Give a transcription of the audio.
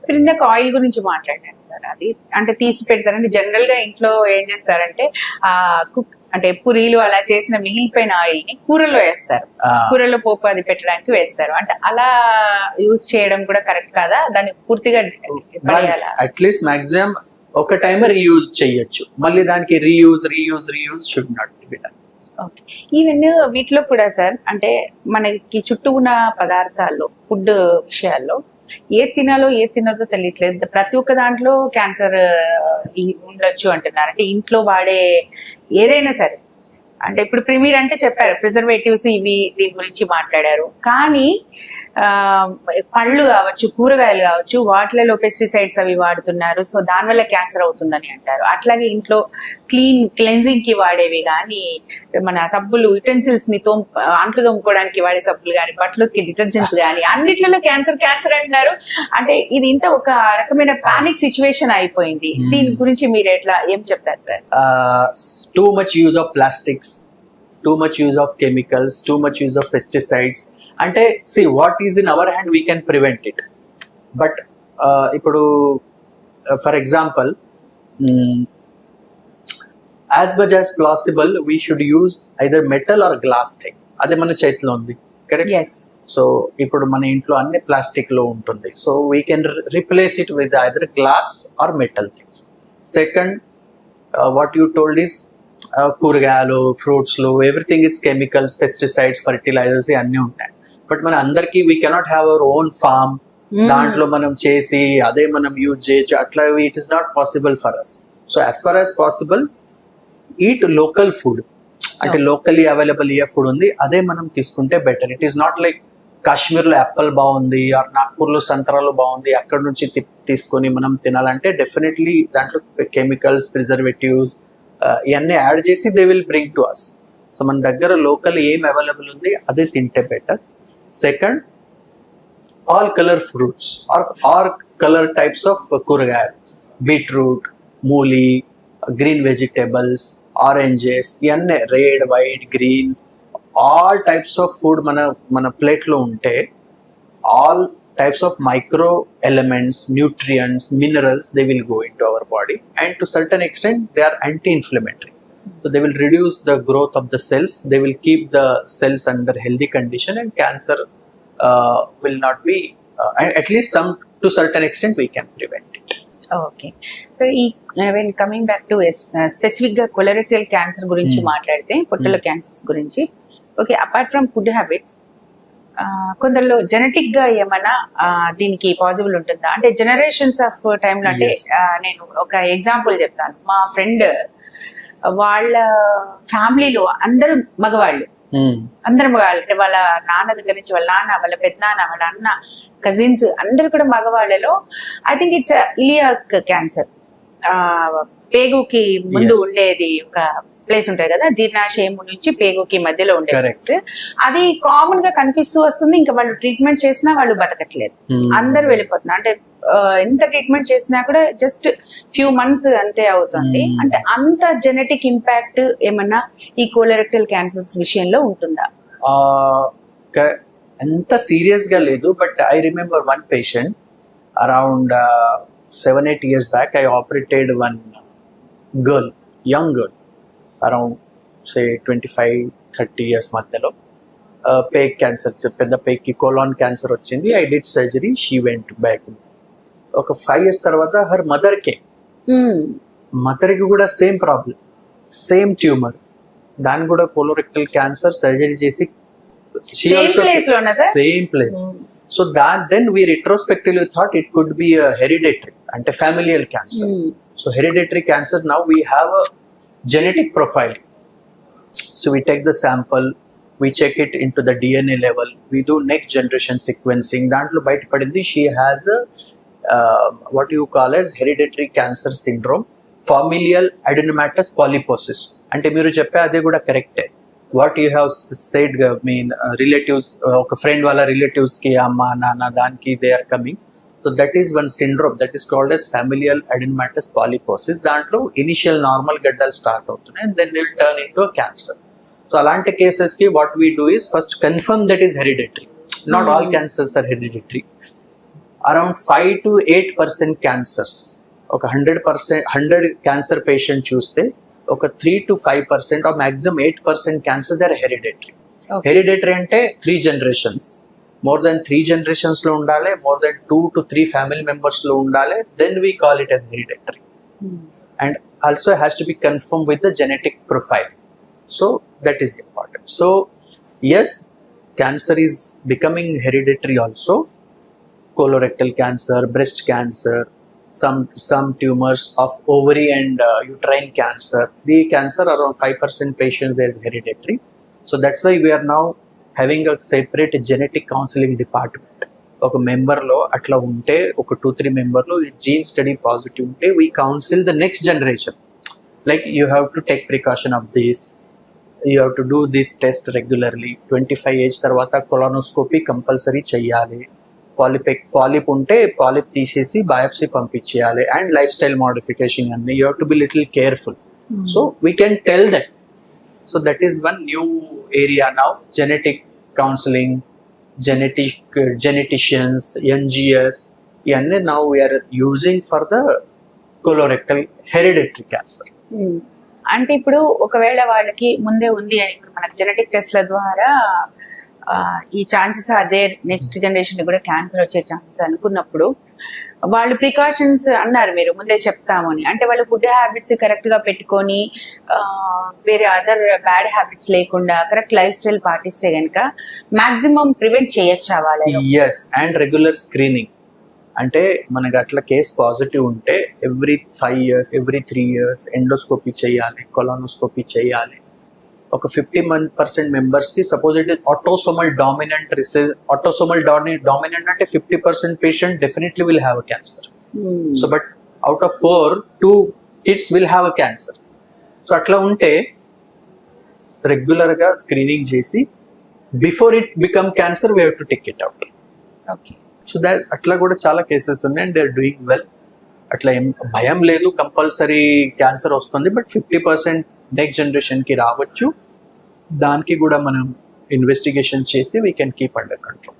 ఇప్పుడు ఇందాక ఆయిల్ గురించి మాట్లాడాను సార్. అది అంటే తీసి పెడతారంటే జనరల్ గా ఇంట్లో ఏం చేస్తారంటే ఆ కుక్ అంటే పూరీలు అలా చేసిన మిగిలిపోయిన ఆయిల్ ని కూరలో వేస్తారు, కూరలో పోపు అది పెట్టడానికి వేస్తారు. అంటే అలా యూజ్ చేయడం కూడా కరెక్ట్ కాదా? దాన్ని పూర్తిగా అట్లీస్ట్ మాక్సిమం ఒక టైం రీయూజ్ చేయొచ్చు, మళ్ళీ దానికి reuse should not be done. Okay. Even వీటిలో కూడా సార్ అంటే మనకి చుట్టూ ఉన్న పదార్థాల్లో ఫుడ్ విషయాల్లో ఏది తినాలో ఏది తినదో తెలియట్లేదు. ప్రతి ఒక్క దాంట్లో క్యాన్సర్ ఉండొచ్చు అంటున్నారు. అంటే ఇంట్లో వాడే ఏదైనా సరే, అంటే ఇప్పుడు ప్రిమీర్ అంటే చెప్పారు ప్రిజర్వేటివ్స్ ఇవి దీని గురించి మాట్లాడారు, కానీ పళ్ళు కావచ్చు, కూరగాయలు కావచ్చు, వాటిలలో పెస్టిసైడ్స్ అవి వాడుతున్నారు. సో దానివల్ల క్యాన్సర్ అవుతుందని అంటారు. అట్లాగే ఇంట్లో క్లెన్జింగ్ కి వాడేవి కానీ, మన సబ్బులు, యుటెన్సిల్స్ ని అంట్లు తోముకోవడానికి వాడే సబ్బులు కానీ, బట్టలకి డిటర్జెంట్స్ కానీ అన్నిట్లలో క్యాన్సర్ అంటున్నారు. అంటే ఇది ఇంత ఒక రకమైన పానిక్ సిచ్యువేషన్ అయిపోయింది. దీని గురించి మీరు ఏం చెప్తారు sir? Too much use of plastics, too much use of chemicals, too much use of pesticides. అంటే see what is in our hand we can prevent it. But ఇప్పుడు for example as much as possible we should use either metal or glass thing. అదే మన చేతిలో ఉంది, correct? So ఇప్పుడు మన ఇంట్లో అన్ని ప్లాస్టిక్ లో ఉంటుంది. So we can replace it with either glass or metal things. Second, what you told is కూరగాయలు, ఫ్రూట్స్లు, everything is chemicals, pesticides, fertilizers అన్నీ ఉంటాయి. బట్ మన అందరికి we cannot have our own farm, దాంట్లో మనం చేసి అదే మనం యూజ్ చేయొచ్చు, అట్లా it is not possible for us. So as far as possible eat local food, అంటే లోకల్లీ అవైలబుల్ ఏ ఫుడ్ ఉంది అదే మనం తీసుకుంటే better. It is not like కాశ్మీర్లో యాపిల్ బాగుంది ఆర్ నాగ్పూర్లో సంతరాలు బాగుంది అక్కడ నుంచి తీసుకొని మనం తినాలంటే డెఫినెట్లీ దాంట్లో కెమికల్స్, ప్రిజర్వేటివ్స్ ఇవన్నీ యాడ్ చేసి they will bring to us. So మన దగ్గర లోకల్ ఏం అవైలబుల్ ఉంది అదే తింటే better. Second, all colour fruits or colour types of కూరగాయలు, బీట్రూట్, మూలి, గ్రీన్ వెజిటేబుల్స్, ఆరెంజెస్, ఇవన్నీ red, white, green, all types of food మన ప్లేట్లో ఉంటే all types of micro elements, nutrients, minerals, they will go into our body, and to certain extent they are anti-inflammatory. So they will reduce the growth of the cells, they will keep the cells under healthy condition, and cancer will not be, at least some to certain extent we can prevent it. Okay. So when coming back to specific గా colorectal cancer గురించి మాట్లాడితే, పొట్టలో cancers గురించి, okay, apart from food habits, కొందరిలో genetic గా ఏమైనా దీనికి possible ఉంటుందా? అంటే జనరేషన్స్ ఆఫ్ టైంలో, అంటే నేను ఒక ఎగ్జాంపుల్ చెప్తాను. మా ఫ్రెండ్ వాళ్ళ ఫ్యామిలీలో అందరూ మగవాళ్ళు, అంటే వాళ్ళ నాన్న దగ్గర నుంచి వాళ్ళ నాన్న, వాళ్ళ పెద్దనాన్న, వాళ్ళ అన్న, కజిన్స్ అందరు కూడా మగవాళ్ళలో I think it's iliac cancer, పేగుకి ముందు ఉండేది ఒక ప్లేస్ ఉంటాయి కదా, జీర్ణాశయము నుంచి పేగుకి మధ్యలో ఉండే ప్లేస్, అది కామన్ గా కనిపిస్తూ వస్తుంది. ఇంకా వాళ్ళు ట్రీట్మెంట్ చేసినా వాళ్ళు బతకట్లేదు, అందరు వెళ్ళిపోతున్నారు. అంటే ఎంత ట్రీట్మెంట్ చేసినా కూడా జస్ట్ ఫ్యూ మంత్స్ అంతే అవుతుంది. అంటే అంత జెనెటిక్ ఇంపాక్ట్ ఏమన్నా ఈ కోలరెక్టల్ క్యాన్సర్స్ విషయంలో ఉంటుందా? ఎంత సీరియస్ గా లేదు, but I remember one patient around 7-8 years back. I operated one girl, young girl, around say 25-30 years మధ్యలో, పేగ్ క్యాన్సర్, పెద్ద పేగ్ కి కోలాన్ క్యాన్సర్ వచ్చింది. I did surgery, she went back. ఒక 5 years తర్వాత హర్ మదర్ కి కూడా సేమ్ ప్రాబ్లం, సేమ్ ట్యూమర్, దాని కూడా కోలోరెక్టల్ క్యాన్సర్, సర్జరీ చేసి same place. So that then we retrospectively thought it could be a hereditary, ante familial cancer. So hereditary cancer, now we have a genetic profiling. So we take the sample, we check it into the DNA level, we do next generation sequencing. Dantlo bayata padindi she has a what you call as hereditary cancer syndrome, familial adenomatous polyposis. Ante meeru cheppe ade kuda correct. What you have said, I mean, relatives, oka friend wala relatives ki amma nana danki they are coming. So that is one syndrome that is called as familial adenomatous polyposis. Dantlo initial normal gaddal start avutunnayi and then they will turn into a cancer. So alanti cases ki what we do is first confirm that is hereditary. Not all cancers are hereditary. Around 5 to 8% cancers, ఒక 100 cancer patient చూస్తే ఒక 3 to 5% or maximum 8% cancer they are hereditary. Hereditary అంటే 3 generations, more than 3 generations లో ఉండాలి, more than 2 to 3 family members లో ఉండాలి, then we call it as hereditary. And also has to be confirmed with the genetic profile. So that is important. So yes, cancer is becoming hereditary also. Colorectal cancer, breast cancer, some tumors of ovary and uterine cancer. The cancer around 5% patients they are hereditary. So that's why we are now having a separate genetic counseling department. ఒక మెంబర్లో అట్లా ఉంటే, ఒక 2-3 మెంబర్లో gene study positive ఉంటే we counsel the next generation, like you have to take precaution of this, you have to do this test regularly. 25 age తర్వాత colonoscopy compulsory చెయ్యాలి, polyp ఉంటే polyp తీసేసి బయాప్సీ పంపించేయాలి, అండ్ లైఫ్ స్టైల్ మోడిఫికేషన్ అన్ని you have to be little careful. So we can tell that. So that is one new area now, genetic counselling, geneticians, NGS, ఇవన్నీ now we are using for the colorectal hereditary cancer. అంటే ఇప్పుడు ఒకవేళ వాళ్ళకి ముందే ఉంది అని, ఇప్పుడు మనకు జెనెటిక్ టెస్ట్ల ద్వారా ఈ ఛాన్సెస్ అదే నెక్స్ట్ జనరేషన్ కూడా క్యాన్సర్ వచ్చే ఛాన్సెస్ అనుకున్నప్పుడు, వాళ్ళు ప్రికాషన్స్ అన్నారు మీరు ముందే చెప్తాము అని, అంటే వాళ్ళు ఫుడ్ హ్యాబిట్స్ కరెక్ట్ గా పెట్టుకొని వేరే అదర్ బ్యాడ్ హ్యాబిట్స్ లేకుండా కరెక్ట్ లైఫ్ స్టైల్ పాటిస్తే కనుక మాక్సిమం ప్రివెంట్ చేయొచ్చా వాళ్ళని? Yes, and regular screening. అంటే మనకు అట్లా కేసు పాజిటివ్ ఉంటే every 5 years, every 3 years endoscopy చేయాలి, కొలానోస్కోపీ చేయాలి. ఒక 50% మెంబర్స్ కి suppose it autosomal dominant recess, autosomal dominant అంటే 50% patient definitely will have a cancer. So but out of 4, 2 kids will have a cancer. So అట్లా ఉంటే regular గా screening చేసి before it become cancer we have to take it out. Okay. So that అట్లా కూడా చాలా cases ఉన్నాయి, and they are doing well. అట్లా ఏం భయం లేదు, కంపల్సరీ క్యాన్సర్ వస్తుంది, బట్ 50% నెక్స్ట్ జనరేషన్ కి రావచ్చు. దానికి కూడా మనం ఇన్వెస్టిగేషన్ చేసి we can keep under control.